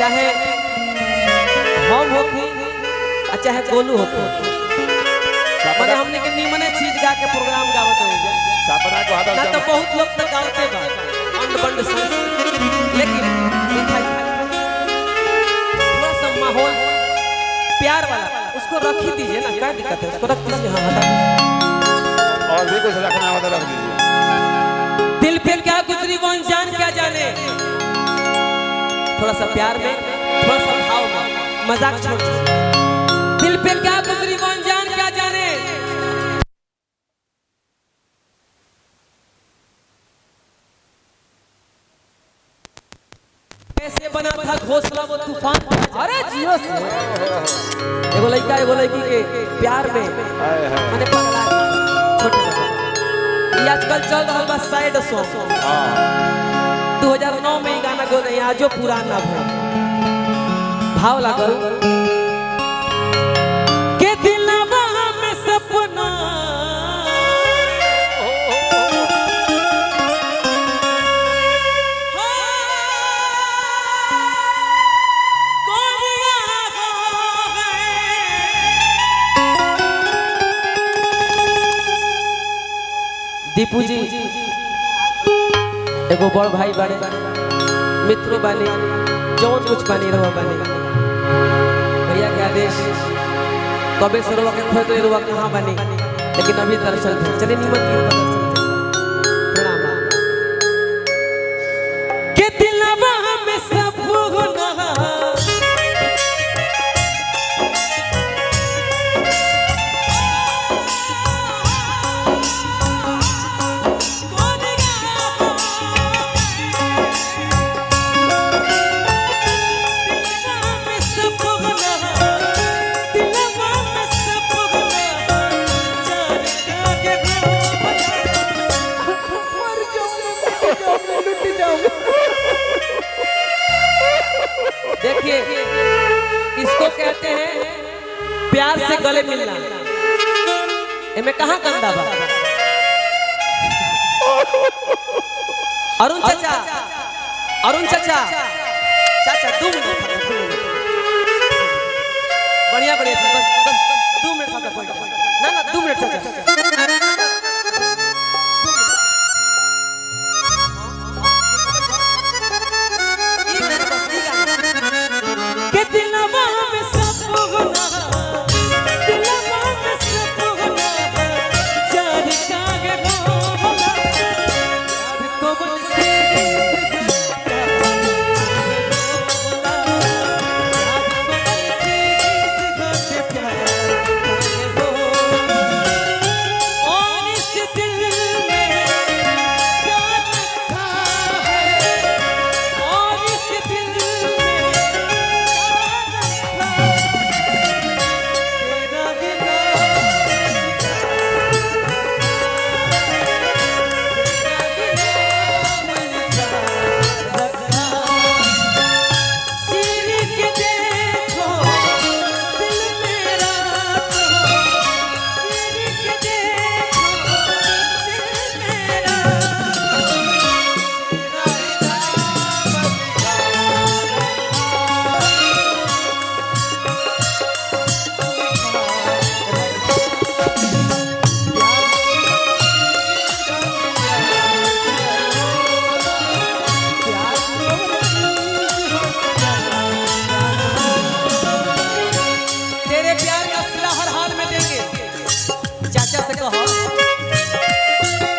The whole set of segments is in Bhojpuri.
चाहे हम हो चाहे गोलू हो मैंने हमने के निमने चीज गा के प्रोग्राम गावत हो सपना को हाथ ना तो बहुत लोग तक गाते बा अंड बंड से लेकिन थोड़ा सा माहौल प्यार वाला उसको रख ही दीजिए ना, क्या दिक्कत है, उसको रख दीजिए। हाँ हटा और भी कुछ रखना होता रख दीजिए। दिल पे क्या गुजरी वो अनजान क्या जाने, थोड़ा सा प्यार में थोड़ा सा भाव में मजाक छोड़ दीजिए। दिल पे क्या गुजरी वो अनजान क्या जाने, कैसे बना था घोंसला वो तूफान। अरे जियो से एगो लड़का एगो लड़की के प्यार में माने पगला छोटे ये आजकल चल रहा बा साइड सॉन्ग। 2009 में ये गाना गो नहीं आजो पुराना भाव लागल के दिलवा में सपना दीपू जी एगो बड़ भाई बारे मित्रों बानी जौन कुछ बानी रहो बानी भैया के आदेश कबे से रोवा के खोज रोवा कहाँ बानी लेकिन अभी दर्शन थे चलिए निमन की प्रणाम के दिलवा में सब गुना देखिए इसको कहते हैं प्यार से गले मिलना। इनमें कहाँ गंदा बा अरुण चाचा चाचा 2 मिनट बढ़िया बढ़िया बस 2 मिनट ना 2 मिनट चाचा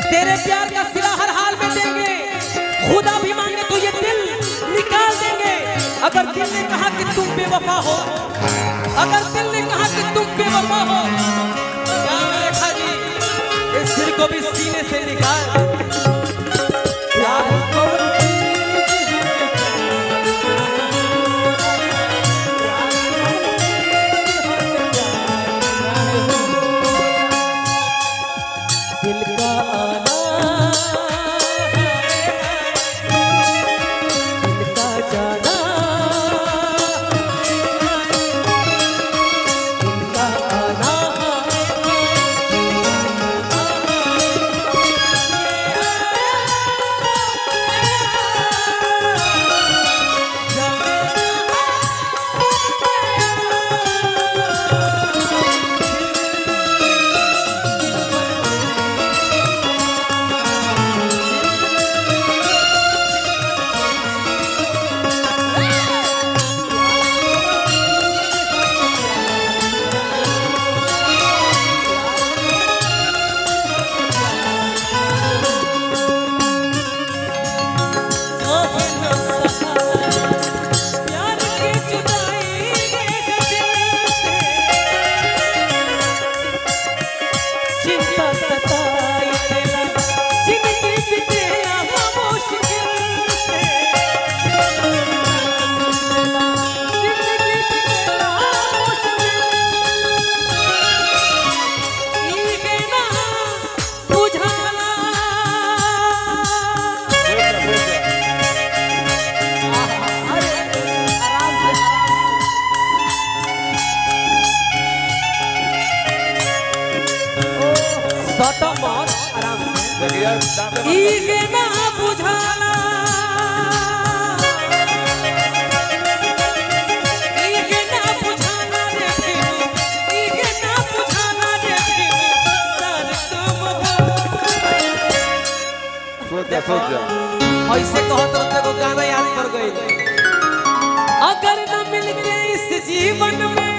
तेरे प्यार का सिला हर हाल में देंगे, खुदा भी मांगे तो ये दिल निकाल देंगे। अगर दिल ने कहा कि तुम बेवफा हो, अगर दिल ने कहा कि तुम बेवफा हो, क्या रेखा जी इस दिल को भी सीने से निकाल। देखिए दांते मत इगे ना बुझाला इगे ना बुझाला रे इगे ना बुझाला रे सर तुम सोच जा ऐसे कहत रहते को गाना याद पड़ गई अगर न मिलते इस जीवन में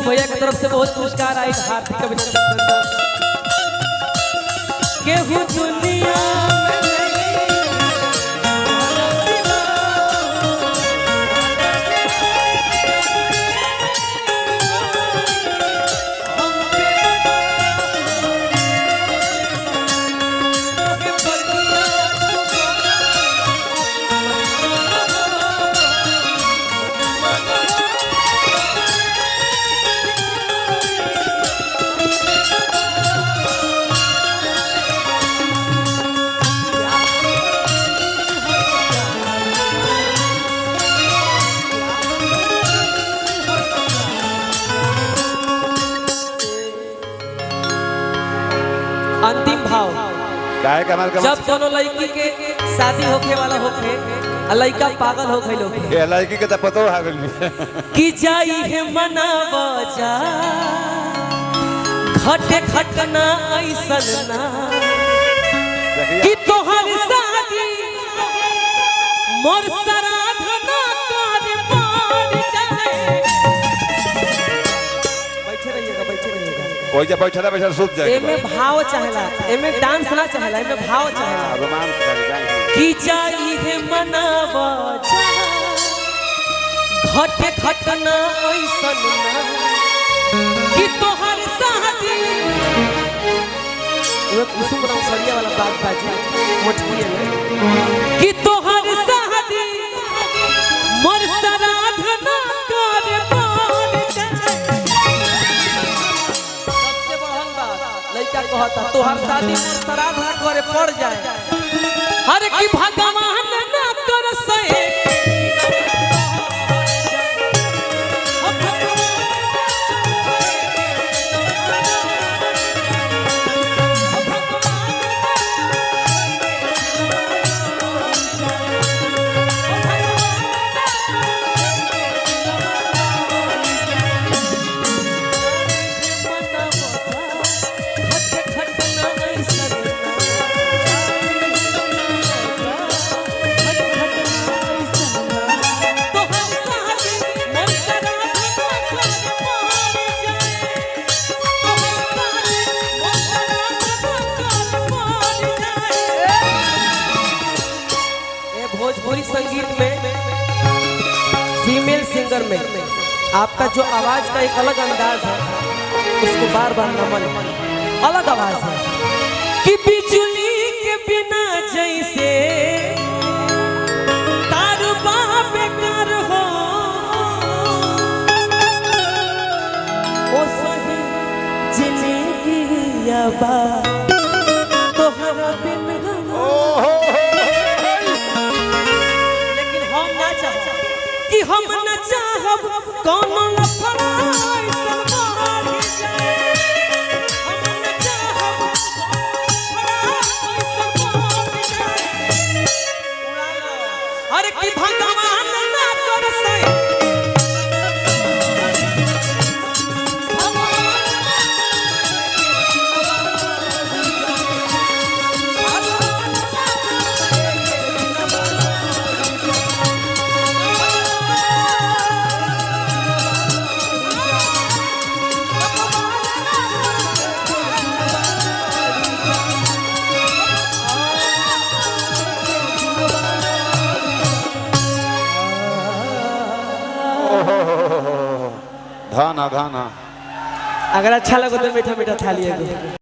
भैया की तरफ से बहुत पुरस्कार आए हार्दिक अभिनंदन केहू दुनिया अंतिम भाव काहे कमल कमल जब कोनो लड़की के शादी होके वाला होके आ लड़का पागल हो गइल होके ये लड़की के त पतो है गेल कि जाई है मनाव जा घटे घटना ऐसन ना देखिए कि तोहर शादी मोर श्राद्ध ना कर पार जाए बैठे रहिएगा ओइ जे बैठला बैठल सुत जाए एमे भाव चाहेला एमे डांस ना चाहेला एमे भाव चाहेला रोमांस करे जाए की जाई है मनाव जा घटे घटना ऐसन ना कि तोहर शादी वो कुसुम राम सरिया वाला बात बाजी मोटकिए में कि तोहर शादी मोर श्राद्ध ना कर पार जाए सबसे बड़हन बात लड़का कहता तोहर शादी मोर श्राद्ध ना करे पड़ जाए हर की भगवान ना कर सहे भोजपुरी संगीत में फीमेल सिंगर में आपका जो आवाज का एक अलग अंदाज है उसको बार बार नमन अलग आवाज है कि बिजली के बिना जैसे तार बेकार हो ओ सही जिंदगी बा तोहरा बिन कि हम न चाहब कौन लफड़ा सलवार जाए हम न चाहब सलवार जाए अरे कि भगवान ना कर सहे धाना धाना अगर अच्छा लगे तो मीठा मीठा थाली एगो